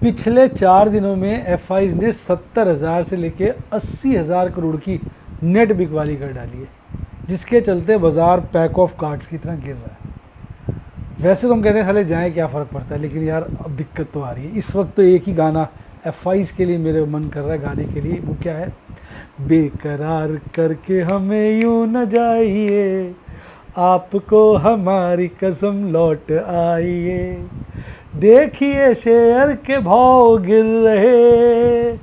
पिछले 4 दिनों में एफआईज ने 70,000 से लेके 80,000 करोड़ की नेट बिकवाली कर डाली है, जिसके चलते बाजार पैक ऑफ कार्ड्स की तरह गिर रहा है। वैसे तो हम कहते हैं साले जाएँ क्या फ़र्क पड़ता है, लेकिन यार अब दिक्कत तो आ रही है। इस वक्त तो एक ही गाना एफआईज के लिए मेरे मन कर रहा है गाने के लिए, वो क्या है, बेकरार करके हमें यूं न जाइए, आपको हमारी कसम लौट आइए, देखिए शेयर के भाव गिर रहे,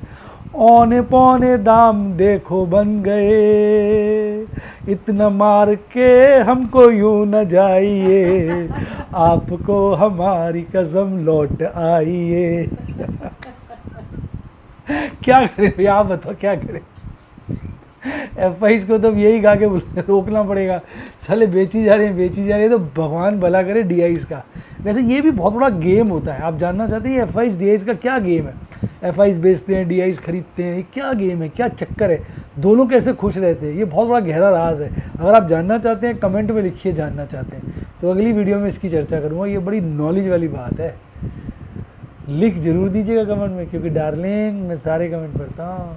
औने पौने दाम देखो बन गए, इतना मार के हमको यूं न जाइए, आपको हमारी कसम लौट आइए। क्या करें भैया, आप बताओ क्या करें। एफआईज को तो यही गा के रोकना पड़ेगा, साले बेची जा रही है बेची जा रही है, तो भगवान भला करे डीआईज का। वैसे ये भी बहुत बड़ा गेम होता है। आप जानना चाहते हैं एफआईज डीआईज का क्या गेम है? एफआईज बेचते हैं, डीआईज खरीदते हैं, क्या गेम है, क्या चक्कर है, दोनों कैसे खुश रहते हैं, ये बहुत बड़ा गहरा राज है। अगर आप जानना चाहते हैं कमेंट में लिखिए जानना चाहते हैं, तो अगली वीडियो में इसकी चर्चा करूँगा। ये बड़ी नॉलेज वाली बात है, लिख जरूर दीजिएगा कमेंट में, क्योंकि डार्लिंग मैं सारे कमेंट पढ़ता हूँ।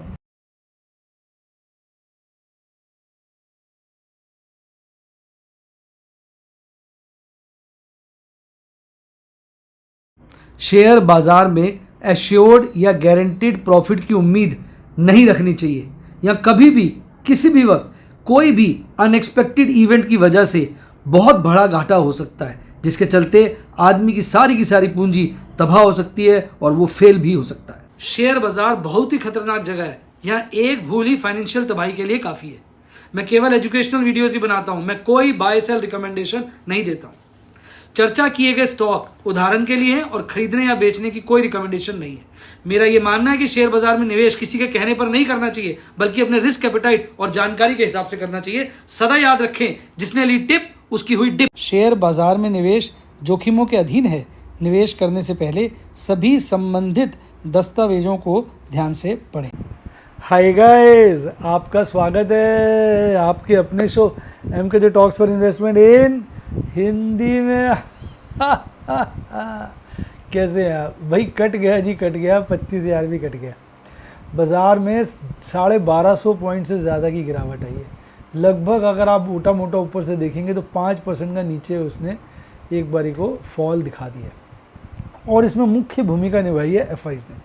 शेयर बाजार में एश्योर्ड या गारंटीड प्रॉफिट की उम्मीद नहीं रखनी चाहिए, या कभी भी किसी भी वक्त कोई भी अनएक्सपेक्टेड इवेंट की वजह से बहुत बड़ा घाटा हो सकता है, जिसके चलते आदमी की सारी पूंजी तबाह हो सकती है और वो फेल भी हो सकता है। शेयर बाजार बहुत ही खतरनाक जगह है, यहाँ एक भूल ही फाइनेंशियल तबाही के लिए काफ़ी है। मैं केवल एजुकेशनल वीडियोज़ ही बनाता हूँ, मैं कोई बाय सेल रिकमेंडेशन नहीं देता हूँ। चर्चा किए गए स्टॉक उदाहरण के लिए हैं और खरीदने या बेचने की कोई रिकमेंडेशन नहीं है। मेरा यह मानना है कि शेयर बाजार में निवेश किसी के कहने पर नहीं करना चाहिए, बल्कि अपने रिस्क एपेटाइट और जानकारी के हिसाब से करना चाहिए। सदा याद रखें, जिसने ली टिप उसकी हुई डिप। शेयर बाजार में निवेश जोखिमों के अधीन है। निवेश करने से पहले सभी संबंधित दस्तावेजों को ध्यान से पढ़ें। हाय गाइस, आपका स्वागत है आपके अपने show MKJ talks for investment in Hindi में। कैसे हैं आप भाई? कट गया जी, कट गया, 25,000 भी कट गया। बाज़ार में 1250 पॉइंट से ज़्यादा की गिरावट आई है। लगभग अगर आप मोटा मोटा ऊपर से देखेंगे तो 5% का नीचे उसने एक बारी को फॉल दिखा दिया। और इसमें मुख्य भूमिका निभाई है एफआईज ने।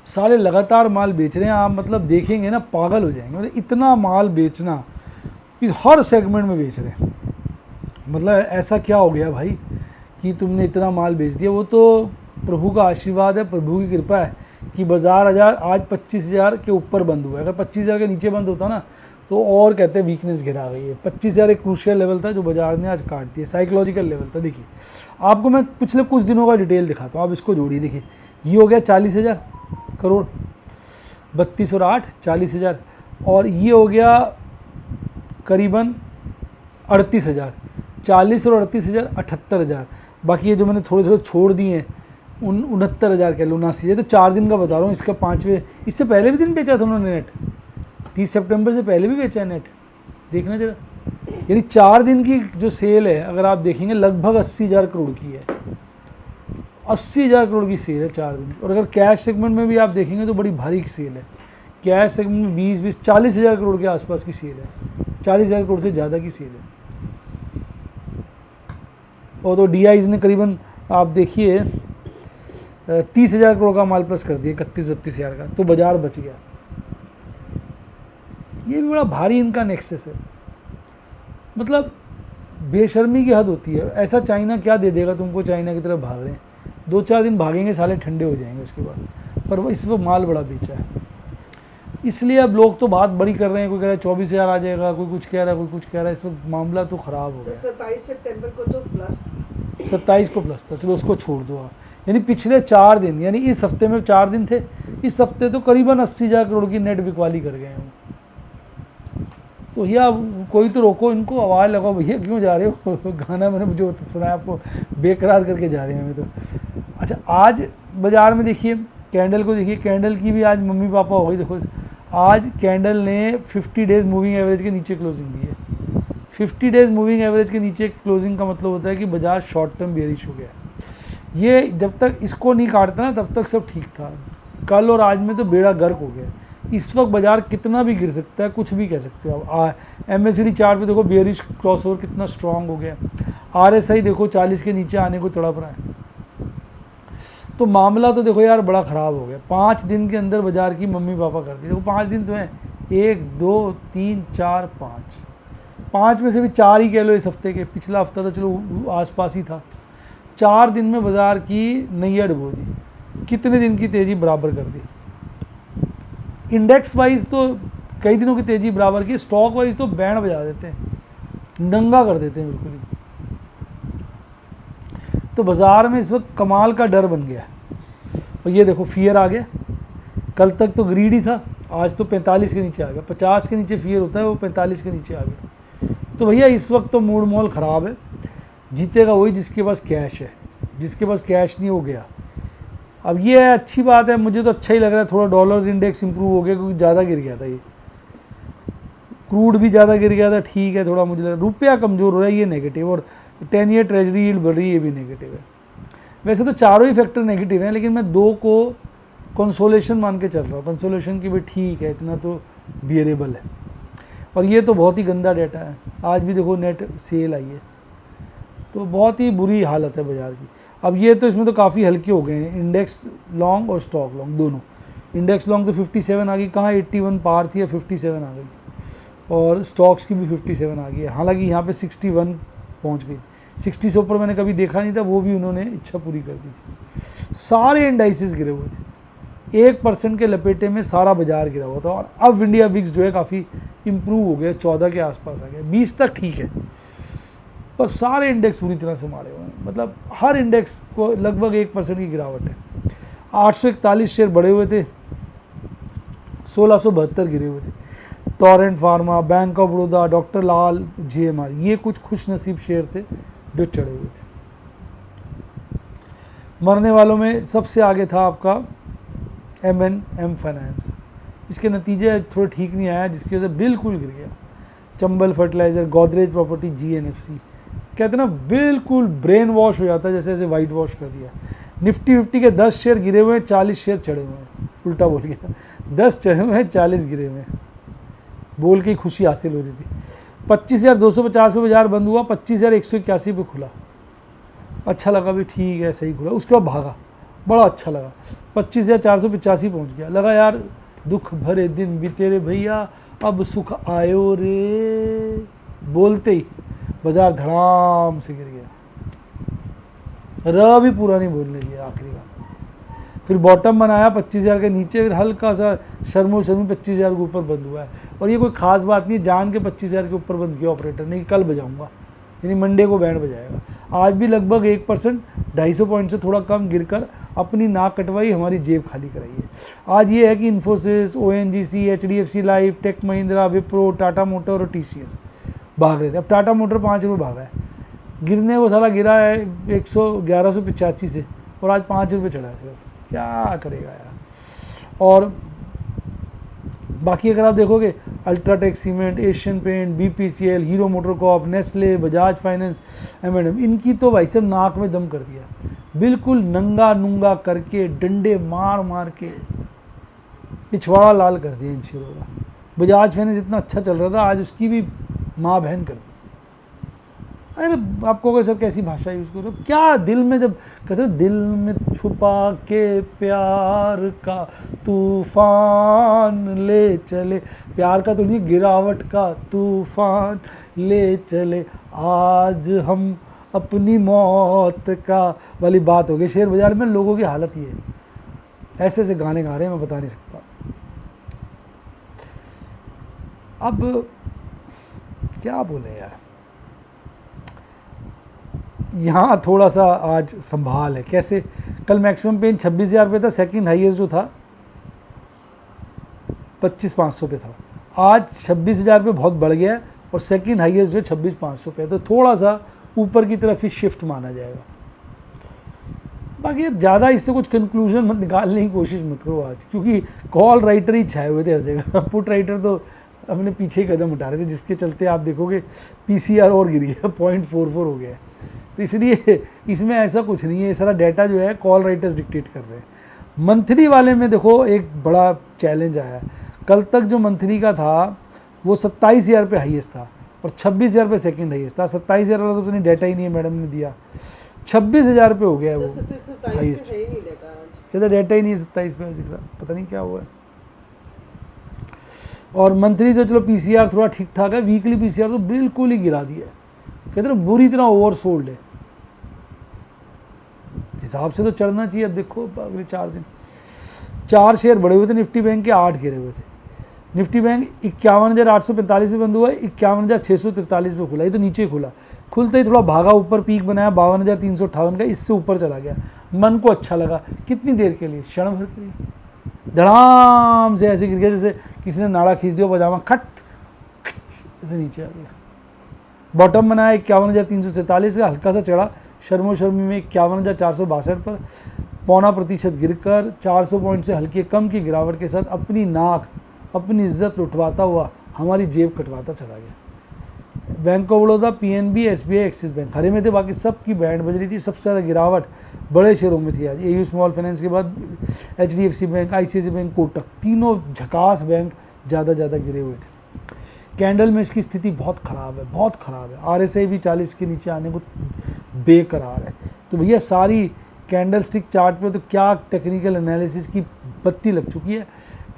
सारे लगातार माल बेच रहे हैं, आप मतलब देखेंगे ना पागल हो जाएंगे। मतलब इतना माल बेचना, हर सेगमेंट में बेच रहे हैं। मतलब ऐसा क्या हो गया भाई कि तुमने इतना माल बेच दिया? वो तो प्रभु का आशीर्वाद है, प्रभु की कृपा है कि बाज़ार आज 25,000 के ऊपर बंद हुआ है। अगर 25,000 के नीचे बंद होता ना तो और कहते हैं वीकनेस गिरा गई है। 25,000 एक क्रूशियल लेवल था जो बाज़ार ने आज काट दिया, साइकोलॉजिकल लेवल था। देखिए आपको मैं पिछले कुछ दिनों का डिटेल दिखाता हूँ, आप इसको जोड़िए। देखिए ये हो गया 40,000 करोड़, 32 और 8 40,000, और ये हो गया करीबन 38,000, 40 और 38,000 78,000। बाकी ये जो मैंने थोड़े थोड़े छोड़ दिए हैं 69,000 कह लो, 79,000। तो 4 दिन का बता रहा हूँ, इसका 5वें, इससे पहले भी दिन बेचा था उन्होंने नेट, 30 सितंबर से पहले भी बेचा है नेट, देखना जरा। यानी 4 दिन की जो सेल है अगर आप देखेंगे लगभग 80,000 करोड़ की है। 80,000 करोड़ की सेल है 4 दिन। और अगर कैश सेगमेंट में भी आप देखेंगे तो बड़ी भारी सेल है। कैश सेगमेंट में 20 40,000 करोड़ के आसपास की सेल है, 40,000 करोड़ से ज़्यादा की सेल है। और तो डीआईज ने करीबन आप देखिए 30,000 करोड़ का माल प्लस कर दिया, 31-32,000 का, तो बाजार बच गया। ये भी बड़ा भारी इनका नेक्सस है। मतलब बेशर्मी की हद होती है। ऐसा चाइना क्या दे देगा तुमको, चाइना की तरफ भाग रहे हैं, 2-4 दिन भागेंगे साले ठंडे हो जाएंगे उसके बाद। पर वो इस वक्त माल बड़ा बेचा है, इसलिए अब लोग तो बात बड़ी कर रहे हैं। कोई कह रहा है 24,000 आ जाएगा, कोई कुछ कह रहा है, कोई कुछ कह रहा है। इस वक्त मामला तो ख़राब हो गया। 27 सितंबर को तो प्लस था, 27 को प्लस था, चलो उसको छोड़ दो आप। यानी पिछले 4 दिन, यानी इस हफ्ते में 4 दिन थे, इस हफ्ते तो करीबन 80,000 करोड़ की नेट बिकवाली कर गए हैं। तो भैया कोई तो रोको इनको, आवाज़ लगाओ, भैया क्यों जा रहे हो? गाना मैंने जो सुना आपको, बेकरार करके जा रहे हैं हमें तो। अच्छा, आज बाज़ार में देखिए कैंडल को, देखिए कैंडल की भी आज मम्मी पापा हो गई। देखो आज कैंडल ने 50 डेज मूविंग एवरेज के नीचे क्लोजिंग दी है। 50 डेज मूविंग एवरेज के नीचे क्लोजिंग का मतलब होता है कि बाजार शॉर्ट टर्म बेयरिश हो गया है। ये जब तक इसको नहीं काटता ना तब तक सब ठीक था। कल और आज में तो बेड़ा गर्क हो गया। इस वक्त बाजार कितना भी गिर सकता है, कुछ भी कह सकते हो आप। MACD चार्ट पे देखो बेयरिश क्रॉसओवर कितना स्ट्रांग हो गया। RSI देखो 40 के नीचे आने को तड़प रहा है। तो मामला तो देखो यार बड़ा ख़राब हो गया। 5 दिन के अंदर बाजार की मम्मी पापा कर दी। देखो 5 दिन तो हैं, 1 2 3 4 5, 5 में से भी 4 ही कह लो इस हफ्ते के। पिछला हफ्ता तो चलो आसपास ही था। 4 दिन में बाजार की नैया डुबो दी। कितने दिन की तेज़ी बराबर कर दी। इंडेक्स वाइज तो कई दिनों की तेज़ी बराबर की, स्टॉक वाइज तो बैंड बजा देते हैं, दंगा कर देते हैं बिल्कुल ही। तो बाज़ार में इस वक्त कमाल का डर बन गया। और ये देखो फियर आ गया। कल तक तो ग्रीड ही था, आज तो 45 के नीचे आ गया। 50 के नीचे फियर होता है, वो 45 के नीचे आ गया। तो भैया इस वक्त तो मूड मॉल ख़राब है। जीतेगा वही जिसके पास कैश है, जिसके पास कैश नहीं हो गया। अब ये अच्छी बात है, मुझे तो अच्छा ही लग रहा है। थोड़ा डॉलर इंडेक्स इंप्रूव हो गया क्योंकि ज़्यादा गिर गया था ये, क्रूड भी ज़्यादा गिर गया था। ठीक है, थोड़ा मुझे लग रहा है रुपया कमज़ोर हो रहा है, ये नेगेटिव। और 10 ईयर ट्रेजरी यील्ड बढ़ रही है, ये भी नेगेटिव है। वैसे तो चारों ही फैक्टर नेगेटिव हैं, लेकिन मैं 2 को कंसोलेशन मान के चल रहा हूँ। कंसोलेशन की भी ठीक है, इतना तो बियरेबल है। और ये तो बहुत ही गंदा डाटा है। आज भी देखो नेट सेल आई है, तो बहुत ही बुरी हालत है बाज़ार की। अब ये तो इसमें तो काफ़ी हल्के हो गए हैं, इंडेक्स लॉन्ग और स्टॉक लॉन्ग दोनों। इंडेक्स लॉन्ग तो 57 आ गई, कहाँ 81 पार थी, या 57 आ गई। और स्टॉक्स की भी 57 आ गई है। हालांकि यहाँ पे 61 पहुँच गई। 60 से ऊपर मैंने कभी देखा नहीं था, वो भी उन्होंने इच्छा पूरी कर दी थी। सारे इंडाइसिस गिरे हुए थे, 1% के लपेटे में सारा बाजार गिरा हुआ था। और अब इंडिया विक्स जो है काफ़ी इम्प्रूव हो गया, 14 के आसपास आ गया। 20 तक ठीक है, पर सारे इंडेक्स पूरी तरह से मारे हुए हैं। मतलब हर इंडेक्स को लगभग 1% की गिरावट है। 841 शेयर बढ़े हुए थे, 1672 गिरे हुए थे। Torrent pharma, bank of Baroda, doctor Lal, GMR, ये कुछ खुश नसीब शेयर थे जो चढ़े हुए थे। मरने वालों में सबसे आगे था आपका M&M फाइनेंस। इसके नतीजे थोड़े ठीक नहीं आया, जिसकी वजह से बिल्कुल गिर गया। Chambal fertiliser, Godrej property, GNFC, कहते हैं ना बिल्कुल ब्रेन वॉश हो जाता है, जैसे जैसे वाइट वॉश कर दिया। निफ्टी 50 के 10 शेयर गिरे हुए हैं, 40 शेयर चढ़े हुए हैं। उल्टा बोल गया, 10 चढ़े हुए हैं, 40 गिरे हुए हैं। बोल के खुशी हासिल हो रही थी। 25,250 पे बाजार बंद हुआ, 25,181 पे खुला। अच्छा लगा भी, ठीक है सही खुला। उसके बाद भागा, बड़ा अच्छा लगा। 25,485 पहुँच गया। लगा यार दुख भरे दिन बीते रे भैया, अब सुख आयो रे। बोलते ही बाजार धड़ाम से गिर गया। र भी पूरा नहीं बोलने दिया आखिरी का। फिर बॉटम बनाया 25,000 के नीचे, फिर हल्का सा शर्मो शर्मी 25,000 के ऊपर बंद हुआ है। और ये कोई खास बात नहीं, जान के 25,000 के ऊपर बंद किया ऑपरेटर ने, कल बजाऊंगा, यानी मंडे को बैंड बजाएगा। आज भी लगभग 1%, 250 पॉइंट से थोड़ा कम गिरकर अपनी नाक कटवाई, हमारी जेब खाली कराई है। आज ये है कि Infosys, ONGC, HDFC life, Tech Mahindra, Wipro, Tata motor और TCS भाग रहे थे। अब टाटा मोटर 5 रुपये भागा है, गिरने को साला गिरा है 1185 से, और आज 5 रुपये चढ़ा है सिर्फ। क्या करेगा यार। और बाकी अगर आप देखोगे, UltraTech cement, Asian paint, BPCL, Hero MotoCorp, Nestle, Bajaj finance, M&M, इनकी तो भाई सब नाक में दम कर दिया। बिल्कुल नंगा नुंगा करके, डंडे मार मार के पिछवाड़ा लाल कर दिया इन शेयरों का। बजाज फाइनेंस इतना अच्छा चल रहा था, आज उसकी भी माँ बहन कर दी। अरे आपको कोई सर कैसी भाषा यूज़ करो, क्या दिल में, जब कहते हो दिल में छुपा के प्यार का तूफान ले चले, प्यार का तो नहीं, गिरावट का तूफान ले चले, आज हम अपनी मौत का वाली बात हो गई। शेयर बाजार में लोगों की हालत ये है, ऐसे ऐसे गाने गा रहे हैं, मैं बता नहीं सकता। अब क्या बोले यार, यहाँ थोड़ा सा आज संभाल है। कैसे, कल मैक्सिमम पेन 26,000 पे था, सेकंड हाईएस्ट जो था 25,500 पे था। आज 26,000 पे बहुत बढ़ गया है, और सेकंड हाईएस्ट जो 26,500 पे है, तो थोड़ा सा ऊपर की तरफ ही शिफ्ट माना जाएगा। बाकी यार ज़्यादा इससे कुछ कंक्लूजन मत निकालने की कोशिश मत करो आज, क्योंकि कॉल राइटर ही छाए हुए थे हर जगह। पुट राइटर तो अपने पीछे ही कदम उठा रहे थे, जिसके चलते आप देखोगे PCR और गिर गया, 0.44 हो गया है। तो इसलिए इसमें ऐसा कुछ नहीं है, ये सारा डाटा जो है कॉल राइटर्स डिक्टेट कर रहे हैं। मंथली वाले में देखो एक बड़ा चैलेंज आया, कल तक जो मंथली का था वो 27,000 पे हाईएस्ट था और 26,000 पे सेकंड हाईएस्ट था। 27,000 वाला तो डाटा ही नहीं है, मैडम ने दिया। 26,000 पे हो गया है वो हाईएस्ट, कहता डाटा ही नहीं है 27 पे दिख रहा, पता नहीं क्या हुआ है। और मंथली तो चलो पीसीआर थोड़ा ठीक ठाक है, वीकली पीसीआर तो बिल्कुल ही गिरा दिया है, कहते हैं बुरी तरह ओवरसोल्ड है। हिसाब से तो चढ़ना चाहिए। अब देखो अगले 4 दिन 4 शेयर बढ़े हुए थे, निफ्टी बैंक के 8 गिरे हुए थे। निफ्टी बैंक 51,845 पे बंद हुआ, 51,643 पे खुला, ये तो नीचे खुला, खुलते ही थोड़ा भागा ऊपर, पीक बनाया 52,358 का, इससे ऊपर चला गया। मन को अच्छा लगा, कितनी देर के लिए, क्षण भर के लिए, धड़ाम से ऐसे गिर गया जैसे किसी ने नाड़ा खींच दिया, पजामा खट ऐसे नीचे आ गया। बॉटम बनाया 51,347 का, हल्का सा चढ़ा, शर्मो शर्मी में 51,462 पर, 0.25% गिरकर 400 पॉइंट से हल्के कम की गिरावट के साथ अपनी नाक, अपनी इज्जत लुटवाता हुआ हमारी जेब कटवाता चला गया। Bank of Baroda, PNB, SBI, Axis bank हरे में थे, बाकी सब की बैंड बज रही थी। सबसे ज़्यादा गिरावट बड़े शेयरों में थी आज, एयू स्मॉल फाइनेंस के बाद HDFC bank, ICICI bank, Kotak, तीनों झकास बैंक ज़्यादा गिरे हुए थे। कैंडल में इसकी स्थिति बहुत ख़राब है, बहुत ख़राब है। आरएसआई भी 40 के नीचे आने को बेकरार है। तो भैया सारी कैंडल स्टिक चार्ट पे तो क्या टेक्निकल एनालिसिस की बत्ती लग चुकी है।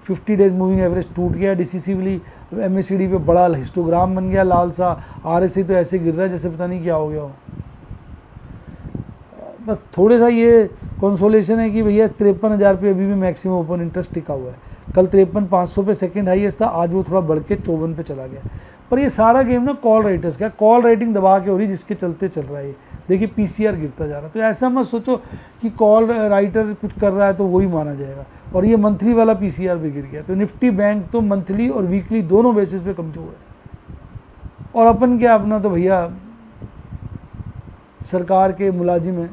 50 डेज मूविंग एवरेज टूट गया डिसिसिवली, एमएससीडी पे बड़ा हिस्टोग्राम बन गया लाल सा, आरएसआई तो ऐसे गिर रहा है जैसे पता नहीं क्या हो गया हो। बस थोड़ा सा ये कंसोलेशन है कि भैया 53,000 पे अभी भी मैक्सिमम ओपन इंटरेस्ट टिका हुआ है। कल 53,500 पे सेकंड हाईएस्ट था, आज वो थोड़ा बढ़ के 54 पे चला गया। पर ये सारा गेम ना कॉल राइटर्स का, कॉल राइटिंग दबा के हो रही, जिसके चलते चल रहा है ये। देखिए पीसीआर गिरता जा रहा है, तो ऐसा मत सोचो कि कॉल राइटर कुछ कर रहा है तो वही माना जाएगा। और ये मंथली वाला पीसीआर भी गिर गया, तो निफ्टी बैंक तो मंथली और वीकली दोनों बेसिस पे कमजोर है। और अपन क्या, अपना तो भैया सरकार के मुलाजिम है,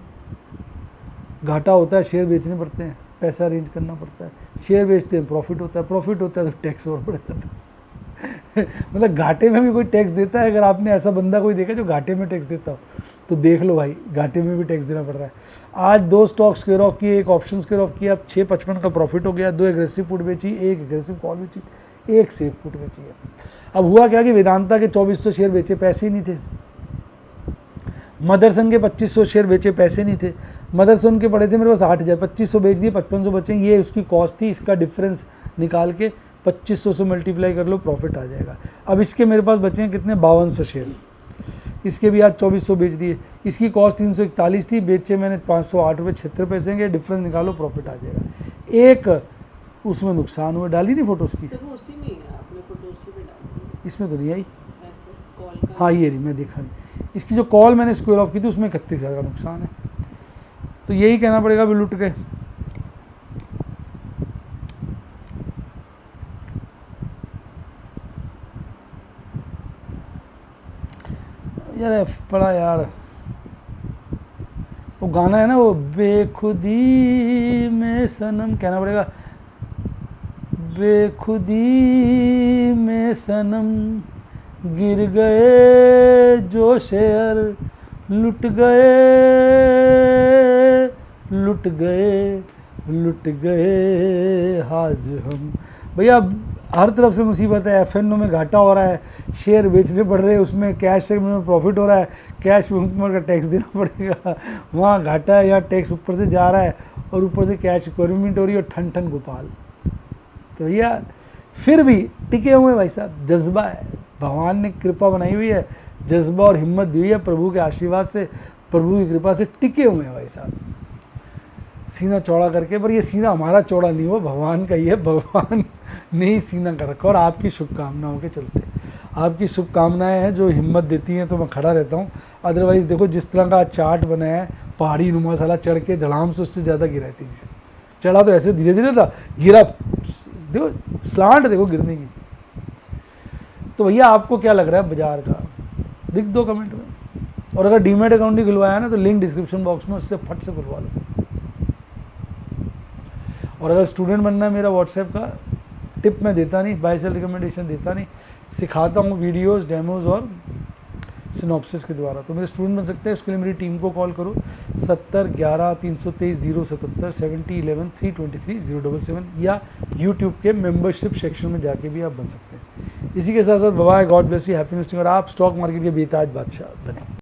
घाटा होता है शेयर बेचने पड़ते हैं, पैसा अरेंज करना पड़ता है, शेयर बेचते हैं प्रॉफिट होता है, प्रॉफिट होता है तो टैक्स और बढ़ जाता है। मतलब घाटे में भी कोई टैक्स देता है? अगर आपने ऐसा बंदा कोई देखा जो घाटे में टैक्स देता हो तो देख लो भाई, घाटे में भी टैक्स देना पड़ रहा है। आज 2 स्टॉक स्क्वेयर ऑफ किए, एक ऑप्शन स्क्वेयर ऑफ किया, 6.55 का प्रॉफिट हो गया। 2 एग्रेसिव पुट बेची, 1 एग्रेसिव कॉल बेची, 1 सेफ पुट बेची है। अब हुआ क्या कि वेदांता के 2400 शेयर बेचे, पैसे ही नहीं थे। मदरसन के 2500 शेयर बेचे, पैसे नहीं थे। मदरसन के पड़े थे मेरे पास 8,000, 2500 बेच दिए, 5500 बचे। ये उसकी कॉस्ट थी, इसका डिफरेंस निकाल के 2500 से मल्टीप्लाई कर लो, प्रॉफिट आ जाएगा। अब इसके मेरे पास बचे हैं कितने, 5200 शेयर, इसके भी आज 2400 बेच दिए। इसकी कॉस्ट 341 थी, बेचे मैंने 508 रुपये 76 पैसे के, डिफरेंस निकालो, प्रॉफिट आ जाएगा। एक उसमें नुकसान हुआ, डाली नहीं फोटो उसकी, इसमें तो नहीं आई। हाँ ये रही, मैं देखा नहीं। इसकी जो कॉल मैंने स्क्वायर ऑफ की थी उसमें 31,000 का नुकसान है। तो यही कहना पड़ेगा भी लुट गए। यार पड़ा यार, वो गाना है ना, वो बेखुदी में सनम, कहना पड़ेगा बेखुदी में सनम गिर गए जो शेयर, लुट गए लुट गए लुट गए आज हम। भैया हर तरफ से मुसीबत है, एफएनओ में घाटा हो रहा है, शेयर बेचने पड़ रहे हैं, उसमें कैश सेगमेंट में प्रॉफिट हो रहा है, कैश सेगमेंट का टैक्स देना पड़ेगा, वहाँ घाटा है, यहाँ टैक्स ऊपर से जा रहा है और ऊपर से कैश रिक्वायरमेंट हो रही है और ठन ठन गोपाल। तो भैया फिर भी टिके हुए भाई साहब, जज्बा है, भगवान ने कृपा बनाई हुई है, जज्बा और हिम्मत दी हुई है प्रभु के आशीर्वाद से, प्रभु की कृपा से टिके हुए हैं भाई साहब, सीना चौड़ा करके। पर ये सीना हमारा चौड़ा नहीं हो, भगवान का ही है, भगवान ने ही सीना कर रखा। और आपकी शुभकामनाओं के चलते, आपकी शुभकामनाएं हैं जो हिम्मत देती हैं, तो मैं खड़ा रहता हूँ। अदरवाइज़ देखो जिस तरह का चार्ट बनाया है, पहाड़ी नुमा साला चढ़ के धड़ाम से उससे ज़्यादा गिरा थी। चढ़ा तो ऐसे धीरे धीरे था, गिरा देखो स्लांट देखो गिरने की। तो भैया आपको क्या लग रहा है बाजार का, लिख दो कमेंट में। और अगर डीमैट अकाउंट नहीं खुलवाया है ना तो लिंक डिस्क्रिप्शन बॉक्स में, उससे फट से खुलवा लो। और अगर स्टूडेंट बनना है मेरा व्हाट्सएप का, टिप मैं देता नहीं, बाय सेल रिकमेंडेशन देता नहीं, सिखाता हूँ वीडियोस, डेमोज और सिनॉप्सिस के द्वारा। तो मेरे स्टूडेंट बन सकते हैं, उसके लिए मेरी टीम को कॉल करो 70 11 323 077 70 11 323 077 या यूट्यूब के मेंबरशिप सेक्शन में जाके भी आप बन सकते हैं। इसी के साथ साथ bye, God bless you, happy investing, और आप स्टॉक मार्केट के बेताज बादशाह बने।